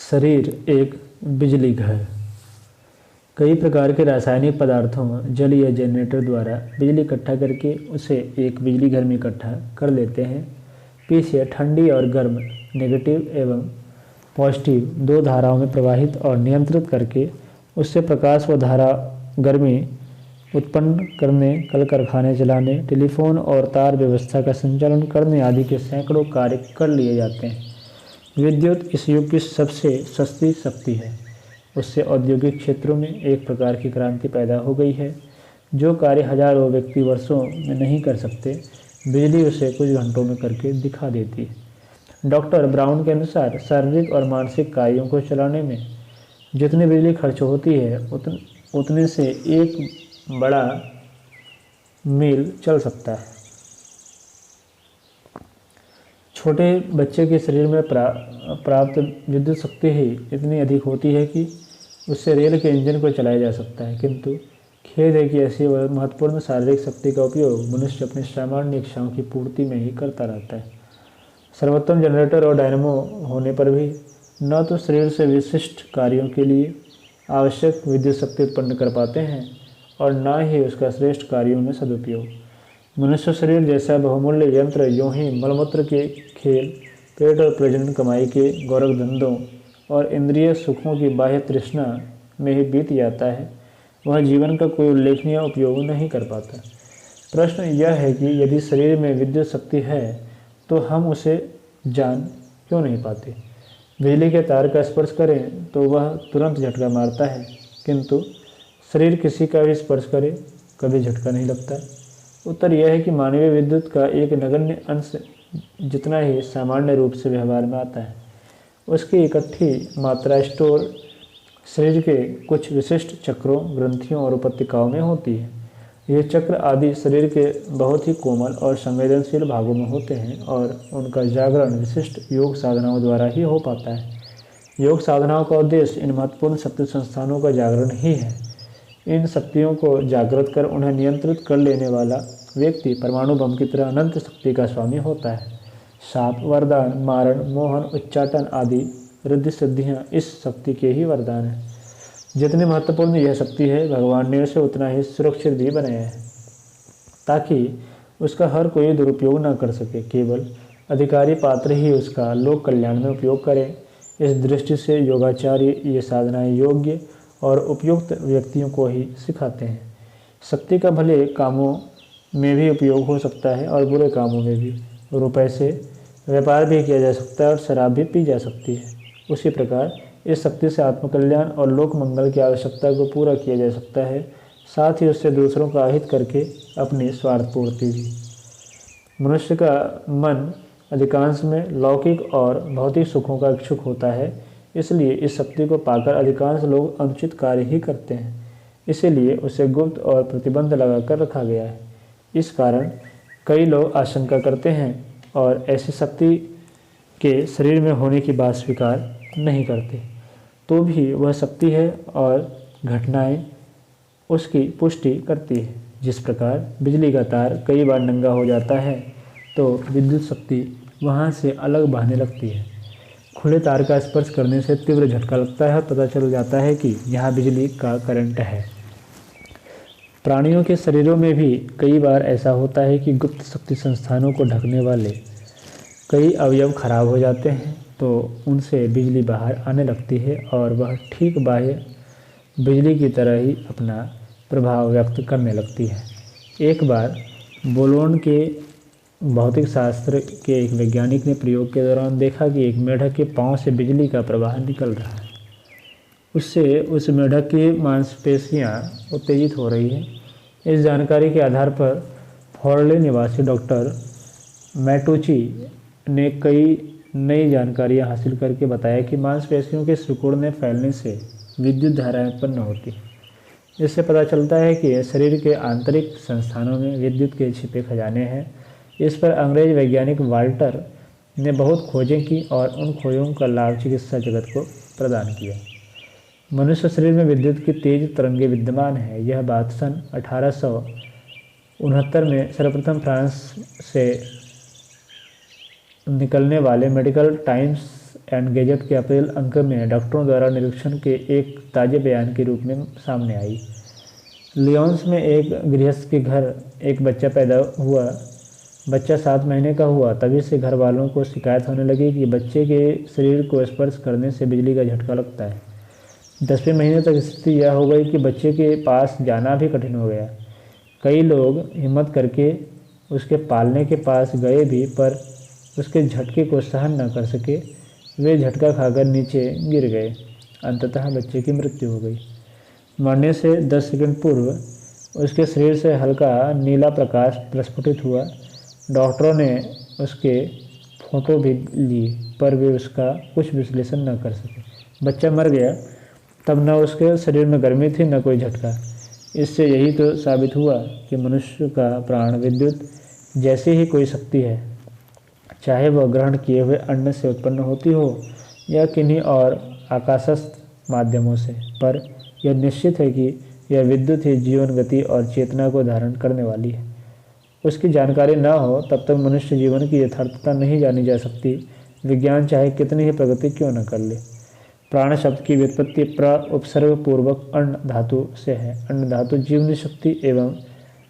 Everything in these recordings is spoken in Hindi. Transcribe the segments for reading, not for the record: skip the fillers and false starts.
शरीर एक बिजली घर। कई प्रकार के रासायनिक पदार्थों जल या जनरेटर द्वारा बिजली इकट्ठा करके उसे एक बिजली घर में इकट्ठा कर लेते हैं। पीछे ठंडी और गर्म नेगेटिव एवं पॉजिटिव दो धाराओं में प्रवाहित और नियंत्रित करके उससे प्रकाश व धारा गर्मी उत्पन्न करने, कल कारखाने चलाने, टेलीफोन और तार व्यवस्था का संचालन करने आदि के सैकड़ों कार्य कर लिए जाते हैं। विद्युत इस युग की सबसे सस्ती शक्ति है। उससे औद्योगिक क्षेत्रों में एक प्रकार की क्रांति पैदा हो गई है। जो कार्य हजारों व्यक्ति वर्षों में नहीं कर सकते, बिजली उसे कुछ घंटों में करके दिखा देती है। डॉक्टर ब्राउन के अनुसार शारीरिक और मानसिक कार्यों को चलाने में जितनी बिजली खर्च होती है उतने से एक बड़ा मील चल सकता है। छोटे बच्चे के शरीर में प्राप्त विद्युत शक्ति ही इतनी अधिक होती है कि उससे रेल के इंजन को चलाया जा सकता है, किंतु खेद है कि ऐसी महत्वपूर्ण शारीरिक शक्ति का उपयोग मनुष्य अपनी सामान्य इच्छाओं की पूर्ति में ही करता रहता है। सर्वोत्तम जनरेटर और डायनेमो होने पर भी न तो शरीर से विशिष्ट कार्यों के लिए आवश्यक विद्युत शक्ति उत्पन्न कर पाते हैं और न ही उसका श्रेष्ठ कार्यों में सदुपयोग। मनुष्य शरीर जैसा बहुमूल्य यंत्र यूं ही मलमूत्र के खेल, पेट और प्रजनन कमाई के गौरव धंधों और इंद्रिय सुखों की बाह्य तृष्णा में ही बीत जाता है। वह जीवन का कोई उल्लेखनीय उपयोग नहीं कर पाता। प्रश्न यह है कि यदि शरीर में विद्युत शक्ति है तो हम उसे जान क्यों नहीं पाते। बिजली के तार का स्पर्श करें तो वह तुरंत झटका मारता है, किंतु शरीर किसी का भी स्पर्श करे कभी झटका नहीं लगता। उत्तर यह है कि मानवीय विद्युत का एक नगण्य अंश जितना ही सामान्य रूप से व्यवहार में आता है, उसकी इकट्ठी मात्रा स्टोर शरीर के कुछ विशिष्ट चक्रों, ग्रंथियों और उपत्यकाओं में होती है। ये चक्र आदि शरीर के बहुत ही कोमल और संवेदनशील भागों में होते हैं और उनका जागरण विशिष्ट योग साधनाओं द्वारा ही हो पाता है। योग साधनाओं का उद्देश्य इन महत्वपूर्ण शक्ति संस्थानों का जागरण ही है। इन शक्तियों को जागृत कर उन्हें नियंत्रित कर लेने वाला व्यक्ति परमाणु बम की तरह अनंत शक्ति का स्वामी होता है। शाप, वरदान, मारण, मोहन, उच्चाटन आदि रिद्धि सिद्धियाँ इस शक्ति के ही वरदान हैं। जितनी महत्वपूर्ण यह शक्ति है, भगवान ने उसे उतना ही सुरक्षित भी बनाया है ताकि उसका हर कोई दुरुपयोग न कर सके। केवल अधिकारी पात्र ही उसका लोक कल्याण में उपयोग करें। इस दृष्टि से योगाचार्य ये साधनाएं योग्य और उपयुक्त व्यक्तियों को ही सिखाते हैं। शक्ति का भले कामों में भी उपयोग हो सकता है और बुरे कामों में भी। रुपए से व्यापार भी किया जा सकता है और शराब भी पी जा सकती है। उसी प्रकार इस शक्ति से आत्मकल्याण और लोक मंगल की आवश्यकता को पूरा किया जा सकता है, साथ ही उससे दूसरों का अहित करके अपनी स्वार्थ पूर्ति भी। मनुष्य का मन अधिकांश में लौकिक और भौतिक सुखों का इच्छुक होता है, इसलिए इस शक्ति को पाकर अधिकांश लोग अनुचित कार्य ही करते हैं। इसीलिए उसे गुप्त और प्रतिबंध लगाकर रखा गया है। इस कारण कई लोग आशंका करते हैं और ऐसी शक्ति के शरीर में होने की बात स्वीकार नहीं करते, तो भी वह शक्ति है और घटनाएं उसकी पुष्टि करती है। जिस प्रकार बिजली का तार कई बार नंगा हो जाता है तो विद्युत शक्ति वहाँ से अलग बहने लगती है। खुले तार का स्पर्श करने से तीव्र झटका लगता है और पता चल जाता है कि यहाँ बिजली का करंट है। प्राणियों के शरीरों में भी कई बार ऐसा होता है कि गुप्त शक्ति संस्थानों को ढकने वाले कई अवयव खराब हो जाते हैं तो उनसे बिजली बाहर आने लगती है और वह ठीक बाह्य बिजली की तरह ही अपना प्रभाव व्यक्त करने लगती है। एक बार बोलोन के भौतिक शास्त्र के एक वैज्ञानिक ने प्रयोग के दौरान देखा कि एक मेढक के पांव से बिजली का प्रवाह निकल रहा है। उससे उस मेढक की मांसपेशियां उत्तेजित हो रही हैं। इस जानकारी के आधार पर फॉर्ले निवासी डॉक्टर मैटुची ने कई नई जानकारियां हासिल करके बताया कि मांसपेशियों के सिकुड़ने फैलने से विद्युत धाराएं उत्पन्न होती हैं। इससे पता चलता है कि शरीर के आंतरिक संस्थानों में विद्युत के छिपे खजाने हैं। इस पर अंग्रेज वैज्ञानिक वाल्टर ने बहुत खोजें की और उन खोजों का लाभ चिकित्सा जगत को प्रदान किया। मनुष्य शरीर में विद्युत की तेज तरंगें विद्यमान है। यह बात सन 1869 में सर्वप्रथम फ्रांस से निकलने वाले मेडिकल टाइम्स एंड गैजेट के अप्रैल अंक में डॉक्टरों द्वारा निरीक्षण के एक ताजे बयान के रूप में सामने आई। लियोन्स में एक गृहस्थ के घर एक बच्चा पैदा हुआ। बच्चा 7 महीने का हुआ तभी से घर वालों को शिकायत होने लगी कि बच्चे के शरीर को स्पर्श करने से बिजली का झटका लगता है। 10वें महीने तक स्थिति यह हो गई कि बच्चे के पास जाना भी कठिन हो गया। कई लोग हिम्मत करके उसके पालने के पास गए भी, पर उसके झटके को सहन न कर सके। वे झटका खाकर नीचे गिर गए। अंततः बच्चे की मृत्यु हो गई। मरने से 10 सेकंड पूर्व उसके शरीर से हल्का नीला प्रकाश प्रस्फुटित हुआ। डॉक्टरों ने उसके फोटो भी लिए, पर वे उसका कुछ विश्लेषण न कर सके। बच्चा मर गया। तब न उसके शरीर में गर्मी थी न कोई झटका। इससे यही तो साबित हुआ कि मनुष्य का प्राण विद्युत जैसी ही कोई शक्ति है, चाहे वह ग्रहण किए हुए अन्न से उत्पन्न होती हो या किन्हीं और आकाशस्थ माध्यमों से। पर यह निश्चित है कि यह विद्युत ही जीवन, गति और चेतना को धारण करने वाली है। उसकी जानकारी न हो तब तक मनुष्य जीवन की यथार्थता नहीं जानी जा सकती, विज्ञान चाहे कितनी ही प्रगति क्यों न कर ले। प्राण शब्द की व्युत्पत्ति प्र उपसर्ग पूर्वक अण्ण धातु से है। अण्ण धातु जीवनी शक्ति एवं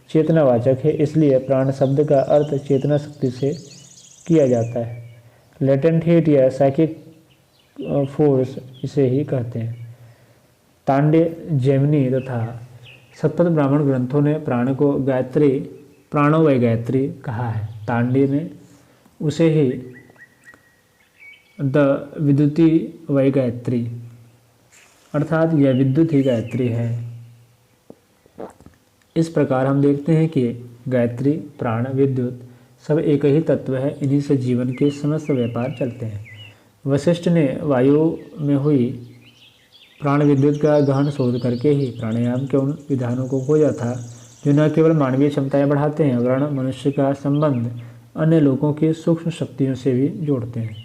चेतनावाचक है, इसलिए प्राण शब्द का अर्थ चेतना शक्ति से किया जाता है। लेटेंट हीट या साइकिक फोर्स इसे ही कहते हैं। तांड्य, जैमिनी तथा शतपथ ब्राह्मण ग्रंथों ने प्राण को गायत्री, प्राणो वै गायत्री कहा है। तांड्य में उसे ही द विद्युती वै गायत्री, अर्थात यह विद्युत ही गायत्री है। इस प्रकार हम देखते हैं कि गायत्री, प्राण, विद्युत सब एक ही तत्व है। इन्हीं से जीवन के समस्त व्यापार चलते हैं। वशिष्ठ ने वायु में हुई प्राण विद्युत का गहन शोध करके ही प्राणायाम के उन विधानों को खोजा था जो न केवल मानवीय क्षमताएं बढ़ाते हैं वरन मनुष्य का संबंध अन्य लोगों की सूक्ष्म शक्तियों से भी जोड़ते हैं।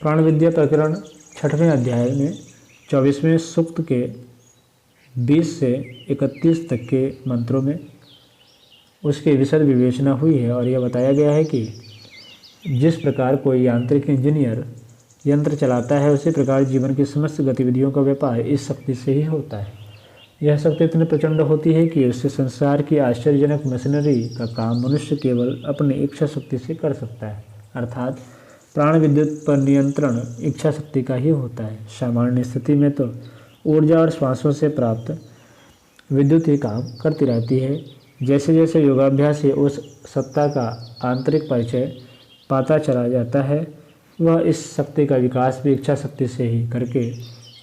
प्राण विद्या प्रकरण 6वें अध्याय में 24वें सूक्त के 20 से 31 तक के मंत्रों में उसकी विशद विवेचना हुई है और यह बताया गया है कि जिस प्रकार कोई यांत्रिक इंजीनियर यंत्र चलाता है, उसी प्रकार जीवन की समस्त गतिविधियों का व्यापार इस शक्ति से ही होता है। यह शक्ति इतनी प्रचंड होती है कि उससे संसार की आश्चर्यजनक मशीनरी का काम मनुष्य केवल अपनी इच्छा शक्ति से कर सकता है। अर्थात प्राण विद्युत पर नियंत्रण इच्छा शक्ति का ही होता है। सामान्य स्थिति में तो ऊर्जा और श्वासों से प्राप्त विद्युत ही काम करती रहती है। जैसे जैसे योगाभ्यास से उस सत्ता का आंतरिक परिचय पाता चला जाता है, वह इस शक्ति का विकास भी इच्छा शक्ति से ही करके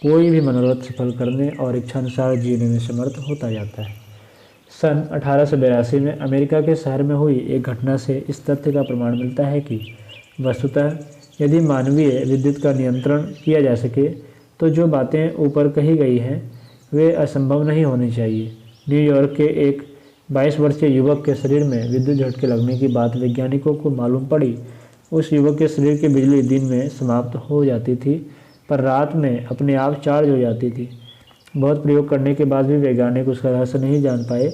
कोई भी मनोरथ सफल करने और इच्छानुसार जीने में समर्थ होता जाता है। सन 1882 में अमेरिका के शहर में हुई एक घटना से इस तथ्य का प्रमाण मिलता है कि वस्तुतः यदि मानवीय विद्युत का नियंत्रण किया जा सके तो जो बातें ऊपर कही गई हैं वे असंभव नहीं होनी चाहिए। न्यूयॉर्क के एक 22 वर्षीय युवक के शरीर में विद्युत झटके लगने की बात वैज्ञानिकों को मालूम पड़ी। उस युवक के शरीर की बिजली दिन में समाप्त हो जाती थी, पर रात में अपने आप चार्ज हो जाती थी। बहुत प्रयोग करने के बाद भी वैज्ञानिक उसका रहस्य नहीं जान पाए।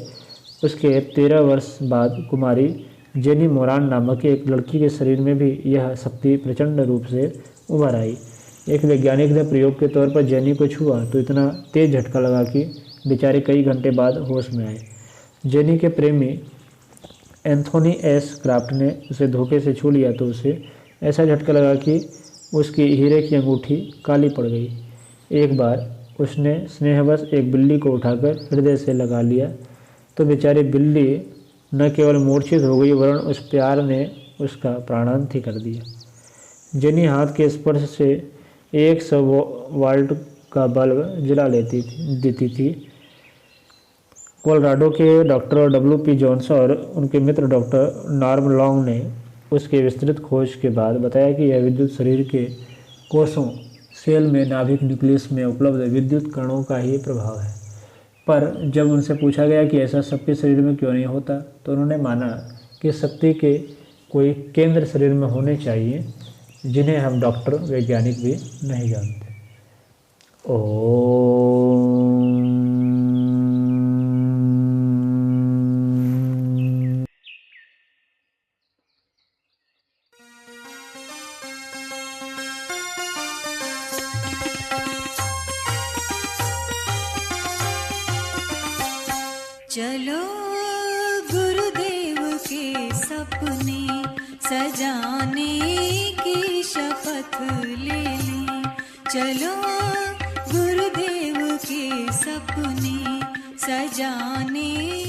उसके 13 वर्ष बाद कुमारी जेनी मोरान नामक एक लड़की के शरीर में भी यह शक्ति प्रचंड रूप से उभर आई। एक वैज्ञानिक ने प्रयोग के तौर पर जेनी को छुआ तो इतना तेज झटका लगा कि बेचारे कई घंटे बाद होश में आए। जेनी के प्रेमी एंथोनी एस क्राफ्ट ने उसे धोखे से छू लिया तो उसे ऐसा झटका लगा कि उसकी हीरे की अंगूठी काली पड़ गई। एक बार उसने स्नेहवश एक बिल्ली को उठाकर हृदय से लगा लिया तो बेचारी बिल्ली न केवल मूर्छित हो गई वरन उस प्यार ने उसका प्राणांत ही कर दिया। जेनी हाथ के स्पर्श से 100 वाल्ट का बल्ब जला देती थी। कोलोराडो के डॉक्टर WP जॉन्स और उनके मित्र डॉक्टर नॉर्म लॉन्ग ने उसके विस्तृत खोज के बाद बताया कि यह विद्युत शरीर के कोषों, सेल में, नाभिक न्यूक्लियस में उपलब्ध विद्युत कणों का ही प्रभाव है। पर जब उनसे पूछा गया कि ऐसा सबके शरीर में क्यों नहीं होता, तो उन्होंने माना कि शक्ति के कोई केंद्र शरीर में होने चाहिए जिन्हें हम डॉक्टर, वैज्ञानिक भी नहीं जानते। ओम। चलो गुरुदेव के सपने सजाने की शपथ ले लें। चलो गुरुदेव के सपने सजाने